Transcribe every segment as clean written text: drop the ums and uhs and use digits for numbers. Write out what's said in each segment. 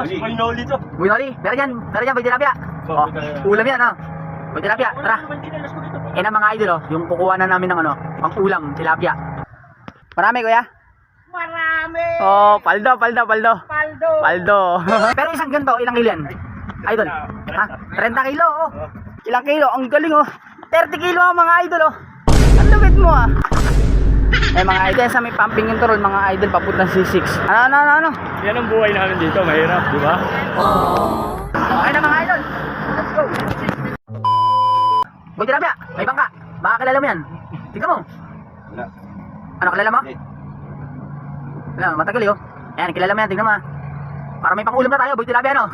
Buinoli to. Buinoli, meron yan, may tilapia. Oh, ulam yan, oh. May tilapia, tara. Yan ang mga idol, oh. Yung kukuha na namin ng ano, pang ulam, tilapia. Marami, kuya? Marami! Oh, paldo. Paldo! Pero isang ganito, ilang kilo yan? Idol? Ha? 30 kilo, oh. Ilang kilo? Ang galing, oh. 30 kilo ang mga idol, oh. Ang lupit mo, ah. Eh, mga idol, sa may pumping control, mga idol, papuntang C6. Ano? Yan ang buhay namin dito, mahirap, di ba? Okay na, mga idol. Let's go. Boy tilapia, may bangka. Baka kilala mo yan. Tingnan mo. Wala. Ano, kilala mo? Wala, matagal yun. Ayan, kilala mo yan, tingnan mo. Para may pang-ulam na tayo, boy tilapia, no?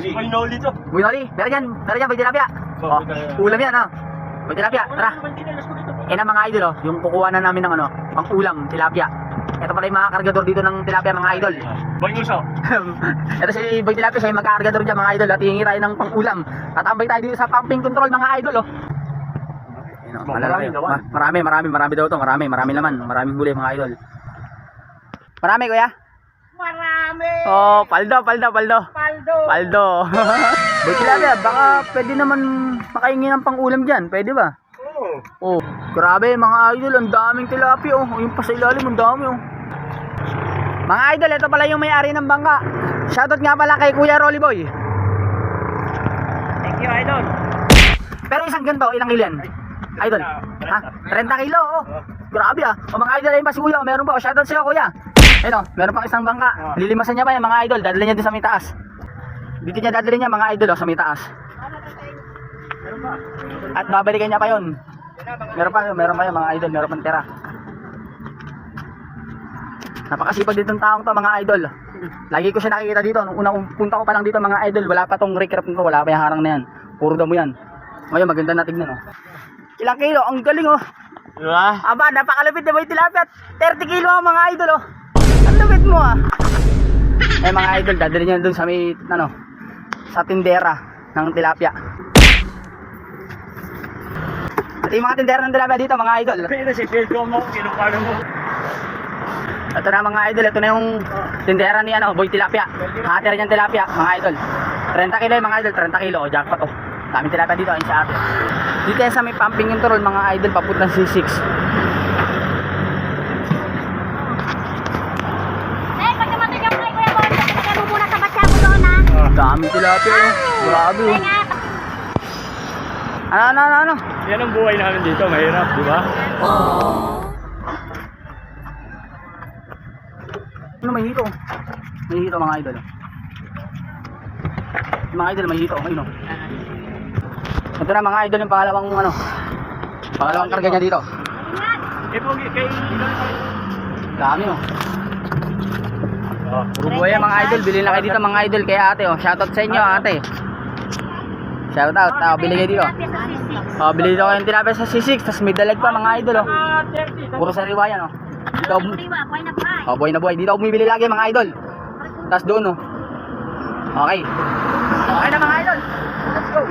Buinoli to. Buinoli, meron yan, boy tilapia. Oh, ulam yan, no? Boy tilapia, tara. Yan ang mga idol, oh. Yung kukuha na namin ng ano, pang-ulam, tilapia. Ito pala yung mga kargador dito ng tilapia, mga idol. Boy Uso. Ito si Boy Tilapia, siya yung magkakargador dyan, mga idol. At hihingi tayo ng pang-ulam. Tatambay tayo dito sa pumping control, mga idol, oh. Ayun, oh, malalaki. Marami daw to. Marami laman. Maraming huli, mga idol. Marami, kuya? Marami! Oh, paldo. Paldo! Boy Tilapia, baka pwede naman makahingi ng pang-ulam dyan. Pwede ba? Oh, grabe mga idol, ang daming tilapia, oh. Yung pa sa ilalim, ang dami, oh. Mga idol, ito pala yung may-ari ng bangka. Shoutout nga pala kay Kuya Rolly Boy. Thank you, idol! Pero isang ganito, ilang kilo yan? Idol? Ha? 30 kilo, oh. Grabe, ah. O mga idol, ayun pa si Kuya, meron ba? O, shoutout sa'yo, Kuya. Ayun, oh, meron pang isang bangka. Lilimasan niya pa yan, mga idol. Dadalhin niya din sa may taas. Dito niya dadalhin niya, mga idol, oh, sa may taas. At babalikan niya pa yun. Meron pa yun, mga idol. Meron pang tira. Napakasipag ditong taong to, mga idol. Lagi ko siya nakikita dito. Nung unang punta ko pa lang dito, mga idol, wala pa tong recraft nito, wala pa yung harang na yan. Puro damo yan. Ngayon, maganda na tignan, oh. Ilang kilo? Ang galing, oh. Diba? Aba, napakalapit na Boy Tilapia. 30 kilo ang mga idol, oh. Ang lupit mo, ah. Eh, mga idol, dadalhin niya dun sa may, ano, sa tindera ng tilapia. Ito yung mga tindera ng tilapia dito, mga idol. Pero si Pedro mo, kinukano mo. Ito na, mga idol, ito na yung tindera ni ano, Boy Tilapia. Nakatira niyang tilapia, mga idol. 30 kilo yung mga idol, 30 kilo, o jackpot, oh. Daming tilapia dito, ayun sa atin. Dito yan sa may pumping control, mga idol, papuntang C6. Pag namatay ka kay Kuya Bon, kasi mo muna sa batya mo doon, ha? Daming tilapia, oh. Grabe, oh. Ano? Yan ang buhay namin dito, mahirap, di ba? Ano, may hito? May hito, mga idol. Mga idol, may hito, ayun, oh. Ito na, mga idol, yung pangalawang karga niya dito. Eh, Pogi, kay... Dami, oh. Puro buhay yan, mga idol. Bilhin na kayo dito, mga idol, kay ate, oh. Shoutout sa inyo, ate. Shoutout, bili kayo dito. Oh, bili dito kayo ng tilapia sa C6, tapos may dalag pa, mga idol, oh. Puro sariwa yan, oh. Dito, oh, buhay na buhay. Dito ako bumibili lagi, mga idol. Tapos doon, oh. Okay. Okay na, mga idol. Let's go.